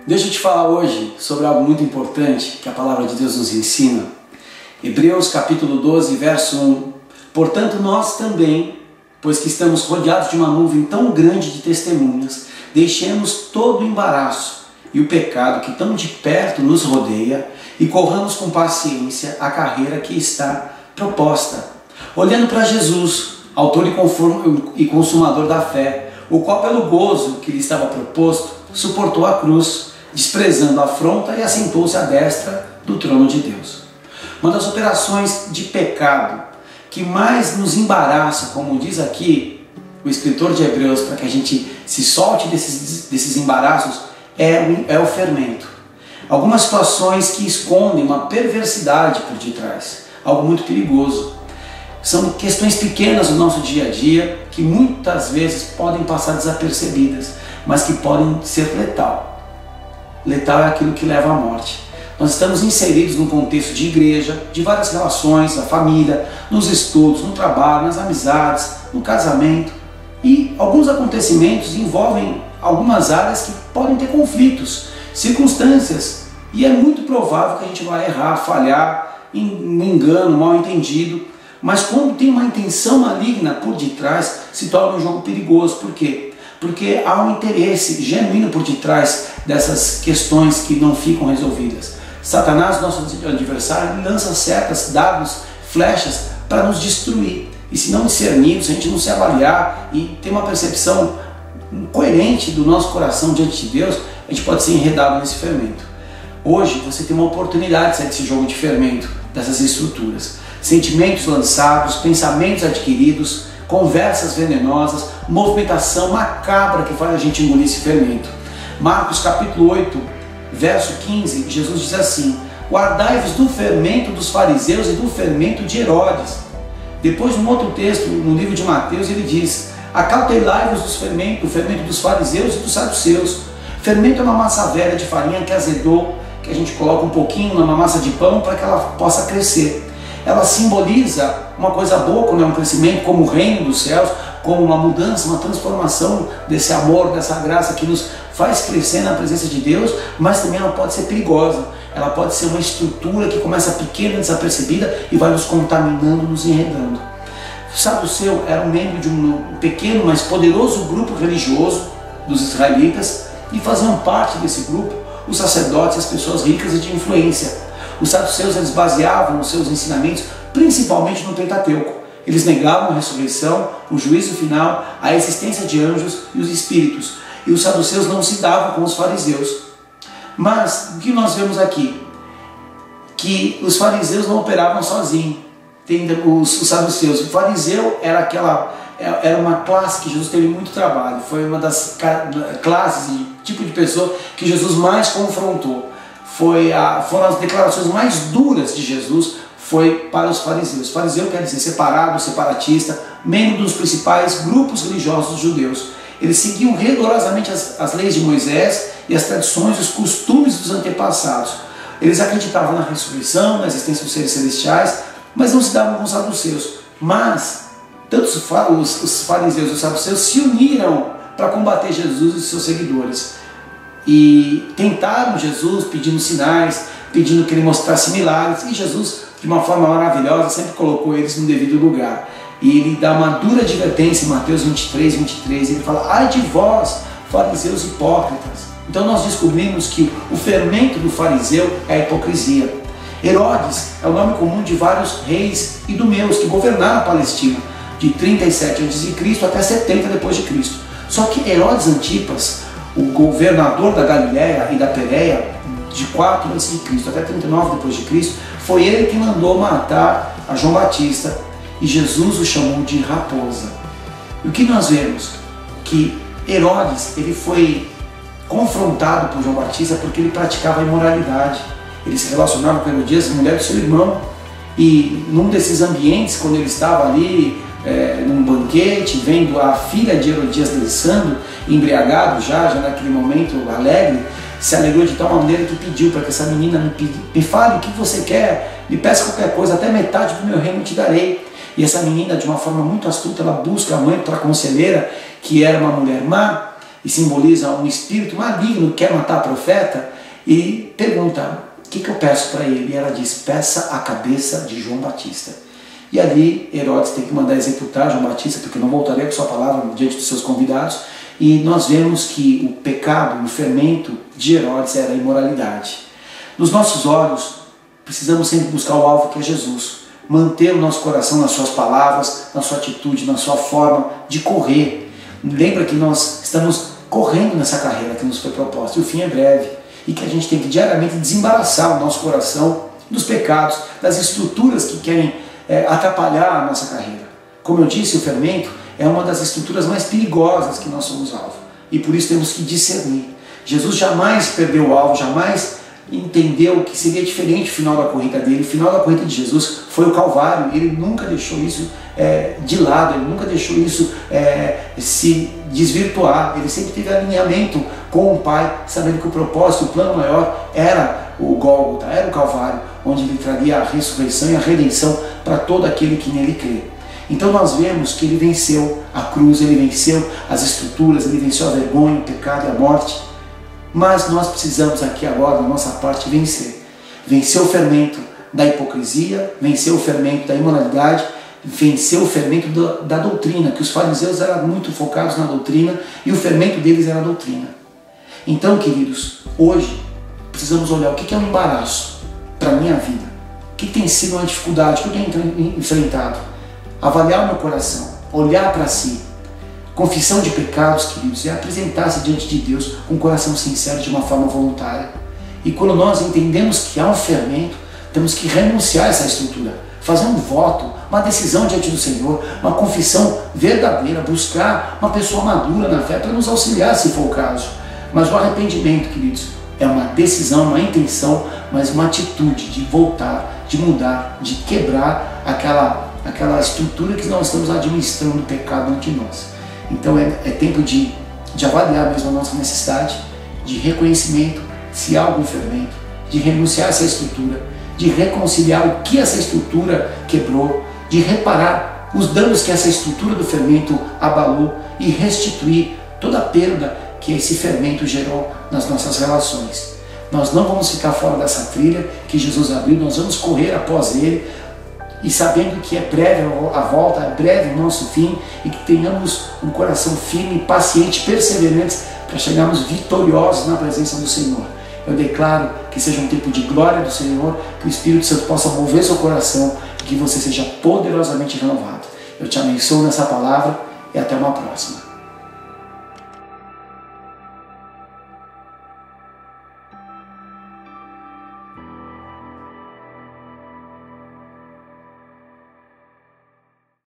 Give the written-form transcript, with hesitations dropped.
Deixa eu te falar hoje sobre algo muito importante que a palavra de Deus nos ensina. Hebreus capítulo 12, verso 1. Portanto, nós também, pois que estamos rodeados de uma nuvem tão grande de testemunhas, deixemos todo o embaraço e o pecado que tão de perto nos rodeia e corramos com paciência a carreira que está proposta, olhando para Jesus, autor e consumador da fé, o qual pelo gozo que lhe estava proposto, suportou a cruz, desprezando a afronta e assentou-se à destra do trono de Deus. Uma das operações de pecado que mais nos embaraça, como diz aqui o escritor de Hebreus, para que a gente se solte desses embaraços, é o fermento. Algumas situações que escondem uma perversidade por detrás, algo muito perigoso. São questões pequenas do nosso dia a dia que muitas vezes podem passar desapercebidas, mas que podem ser letal. Letal é aquilo que leva à morte. Nós estamos inseridos num contexto de igreja, de várias relações, na família, nos estudos, no trabalho, nas amizades, no casamento. E alguns acontecimentos envolvem algumas áreas que podem ter conflitos, circunstâncias. E é muito provável que a gente vai errar, falhar, um engano, mal entendido. Mas quando tem uma intenção maligna por detrás, se torna um jogo perigoso. Por quê? Porque há um interesse genuíno por detrás dessas questões que não ficam resolvidas. Satanás, nosso adversário, lança setas, dardos, flechas para nos destruir. E se não discernirmos, se a gente não se avaliar e ter uma percepção coerente do nosso coração diante de Deus, a gente pode ser enredado nesse fermento. Hoje você tem uma oportunidade de sair desse jogo de fermento, dessas estruturas. Sentimentos lançados, pensamentos adquiridos, conversas venenosas, movimentação macabra que faz a gente engolir esse fermento. Marcos capítulo 8, verso 15, Jesus diz assim: guardai-vos do fermento dos fariseus e do fermento de Herodes. Depois, num outro texto, no livro de Mateus, ele diz: acautelai-vos do fermento dos fariseus e dos saduceus. Fermento é uma massa velha de farinha que azedou, que a gente coloca um pouquinho numa massa de pão para que ela possa crescer. Ela simboliza uma coisa boa, quando é um crescimento, como o reino dos céus, como uma mudança, uma transformação desse amor, dessa graça que nos faz crescer na presença de Deus, mas também ela pode ser perigosa. Ela pode ser uma estrutura que começa pequena, desapercebida e vai nos contaminando, nos enredando. O saduceu era um membro de um pequeno, mas poderoso grupo religioso dos israelitas, e faziam parte desse grupo os sacerdotes e as pessoas ricas e de influência. Os saduceus, eles baseavam os seus ensinamentos principalmente no Pentateuco. Eles negavam a ressurreição, o juízo final, a existência de anjos e os espíritos. E os saduceus não se davam com os fariseus. Mas o que nós vemos aqui? Que os fariseus não operavam sozinhos. Tem os saduceus. O fariseu era uma classe que Jesus teve muito trabalho. Foi uma das classes e tipo de pessoa que Jesus mais confrontou. Foram as declarações mais duras de Jesus, foi para os fariseus. Fariseu quer dizer separado, separatista, membro dos principais grupos religiosos judeus. Eles seguiam rigorosamente as leis de Moisés e as tradições e os costumes dos antepassados. Eles acreditavam na ressurreição, na existência dos seres celestiais, mas não se davam com os saduceus. Mas tanto os fariseus e os saduceus se uniram para combater Jesus e seus seguidores. E tentaram Jesus pedindo sinais, pedindo que ele mostrasse milagres, e Jesus, de uma forma maravilhosa, sempre colocou eles no devido lugar. E ele dá uma dura advertência em Mateus 23, 23, ele fala: ai de vós, fariseus hipócritas. Então nós descobrimos que o fermento do fariseu é a hipocrisia. Herodes é o nome comum de vários reis idumeus que governaram a Palestina, de 37 a.C. até 70 depois de Cristo. Só que Herodes Antipas, o governador da Galileia e da Pérea, de 4 a.C. até 39 depois de Cristo, foi ele que mandou matar a João Batista, e Jesus o chamou de raposa. E o que nós vemos? Que Herodes, ele foi confrontado por João Batista porque ele praticava a imoralidade. Ele se relacionava com Herodias, mulher do seu irmão, e num desses ambientes, quando ele estava ali num banquete, vendo a filha de Herodias dançando, embriagado já naquele momento alegre, se alegrou de tal maneira que pediu para que essa menina me fale o que você quer, me peça qualquer coisa, até metade do meu reino te darei. E essa menina, de uma forma muito astuta, ela busca a mãe para a conselheira, que era uma mulher má, e simboliza um espírito maligno que quer matar a profeta, e pergunta: o que eu peço para ele? E ela diz: peça a cabeça de João Batista. E ali Herodes tem que mandar executar João Batista, porque não voltaria com sua palavra diante dos seus convidados. E nós vemos que o pecado, o fermento de Herodes era a imoralidade. Nos nossos olhos, precisamos sempre buscar o alvo, que é Jesus. Manter o nosso coração nas suas palavras, na sua atitude, na sua forma de correr. Lembra que nós estamos correndo nessa carreira que nos foi proposta, e o fim é breve. E que a gente tem que diariamente desembaraçar o nosso coração dos pecados, das estruturas que querem atrapalhar a nossa carreira. Como eu disse, o fermento é uma das estruturas mais perigosas que nós somos alvo. E por isso temos que discernir. Jesus jamais perdeu o alvo, jamais entendeu que seria diferente o final da corrida dele. O final da corrida de Jesus foi o Calvário. Ele nunca deixou isso de lado, ele nunca deixou isso se desvirtuar. Ele sempre teve alinhamento com o Pai, sabendo que o propósito, o plano maior era o Gólgota, era o Calvário, onde ele traria a ressurreição e a redenção para todo aquele que nele crê. Então nós vemos que ele venceu a cruz, ele venceu as estruturas, ele venceu a vergonha, o pecado e a morte. Mas nós precisamos aqui agora, da nossa parte, vencer. Vencer o fermento da hipocrisia, vencer o fermento da imoralidade, vencer o fermento da doutrina, que os fariseus eram muito focados na doutrina e o fermento deles era a doutrina. Então, queridos, hoje precisamos olhar o que é um embaraço para a minha vida, o que tem sido uma dificuldade, o que eu tenho enfrentado. Avaliar o meu coração, olhar para si. Confissão de pecados, queridos, é apresentar-se diante de Deus com um coração sincero, de uma forma voluntária. E quando nós entendemos que há um fermento, temos que renunciar a essa estrutura, fazer um voto, uma decisão diante do Senhor, uma confissão verdadeira, buscar uma pessoa madura na fé para nos auxiliar, se for o caso. Mas o arrependimento, queridos, é uma decisão, uma intenção, mas uma atitude de voltar, de mudar, de quebrar aquela estrutura que nós estamos administrando o pecado ante nós. Então é tempo de avaliar mesmo a nossa necessidade, de reconhecimento, se há algum fermento, de renunciar a essa estrutura, de reconciliar o que essa estrutura quebrou, de reparar os danos que essa estrutura do fermento abalou e restituir toda a perda que esse fermento gerou nas nossas relações. Nós não vamos ficar fora dessa trilha que Jesus abriu, nós vamos correr após ele, e sabendo que é breve a volta, é breve o nosso fim, e que tenhamos um coração firme, paciente, perseverantes, para chegarmos vitoriosos na presença do Senhor. Eu declaro que seja um tempo de glória do Senhor, que o Espírito Santo possa mover seu coração, e que você seja poderosamente renovado. Eu te abençoo nessa palavra e até uma próxima.